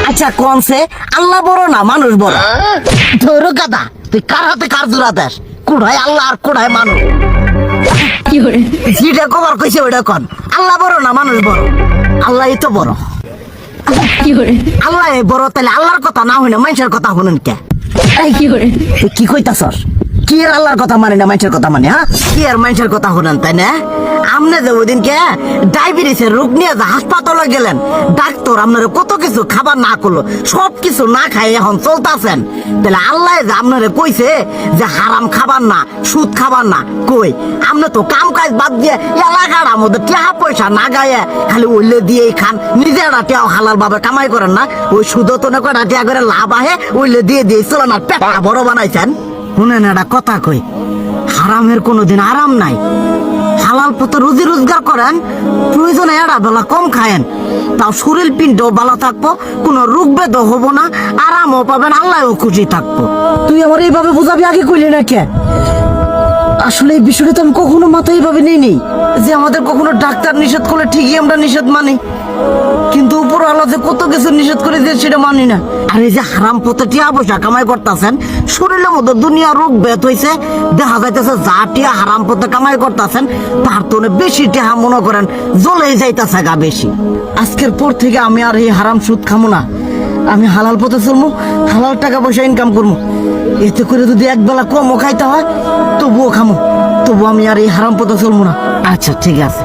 আচ্ছা কোনছে আল্লাহ বড় না মানুষ বড়? ধরো গাদা, তুই কার হাতে কার জোড়া দেশ? কোড়ায় আল্লাহ আর কোড়ায় মানুষ। যেটা কবার কইছে ওইটা কন। আল্লাহ বড় না মানুষ বড়? আল্লাহ তো বড়। আল্লাহ বড়, তাহলে আল্লাহর কথা না হই না মানুষের কথা শুনেন কে? কি কইতাছস? কি আর আল্লাহর কথা মানে না মানুষের কথা মানে? হ্যাঁ, কি আর মানুষের কথা শুনেন তাই না? আমনে যে ওই দিনকে ডায়াবেটিসের রোগ নিয়ে যে হাসপাতালে গেলেন, ডাক্তার আপনারা কত কিছু খাবার না করলো, সব কিছু না খাই এখন চলতেছেন। তাহলে আল্লাহ যে আপনারা কইছে যে হারাম খাবার না, সুদ খাবার না, কই আপনি তো কাম কাজ বাদ দিয়ে এলাকার আমাদের টাকা পয়সা না গায়ে খালি ওইলে দিয়েই খান, নিজেরা টেও হালাল ভাবে কামাই করেন না, ওই সুদও তো না কটা টেয়া করে লাভ আহে ওইলে দিয়ে দিয়ে চলেন আর পেটা বড় বানাইছেন। শুনেন একটা কথা কই, হারামের কোনোদিন আরাম নাই। হালাল পথে রুজি রোজগার করেন, প্রয়োজনে এড়া বেলা কম খায়েন, তাও শরীর পিণ্ডও ভালো থাকবো, কোনো রোগ বেদও হবো না, আরামও পাবেন, আল্লাহও খুশি থাকবো। তুই আমার এইভাবে বুঝাবি আগে কইলি না কে? আসলে এই বিষয়টা তো আমি কখনো মাথায় এইভাবে নিইনি যে আমাদের কখনো ডাক্তার নিষেধ করলে ঠিকই আমরা নিষেধ মানি, কিন্তু উপর আল্লাহ যে কত কিছু নিষেধ করে দিয়ে সেটা মানি না। আর এই যে হারাম পথে টিয়া পয়সা কামাই করতেছেন, শরীরের মধ্যে দুনিয়া রোগ ব্যাধ হয়েছে, দেখা যাইতেছে যা টিয়া হারাম পথে কামাই করতেছেন তার তো বেশি টিয়া মনে করেন জ্বলে যাইতেছে গা বেশি। আজকের পর থেকে আমি আর এই হারাম সুদ খামো না, আমি হালাল পথে চলবো, হালাল টাকা পয়সা ইনকাম করবো। এতে করে যদি একবেলা কমও খাইতে হয় তবুও খামো, তবু আমি আর এই হারাম পথে চলবো না। আচ্ছা ঠিক আছে।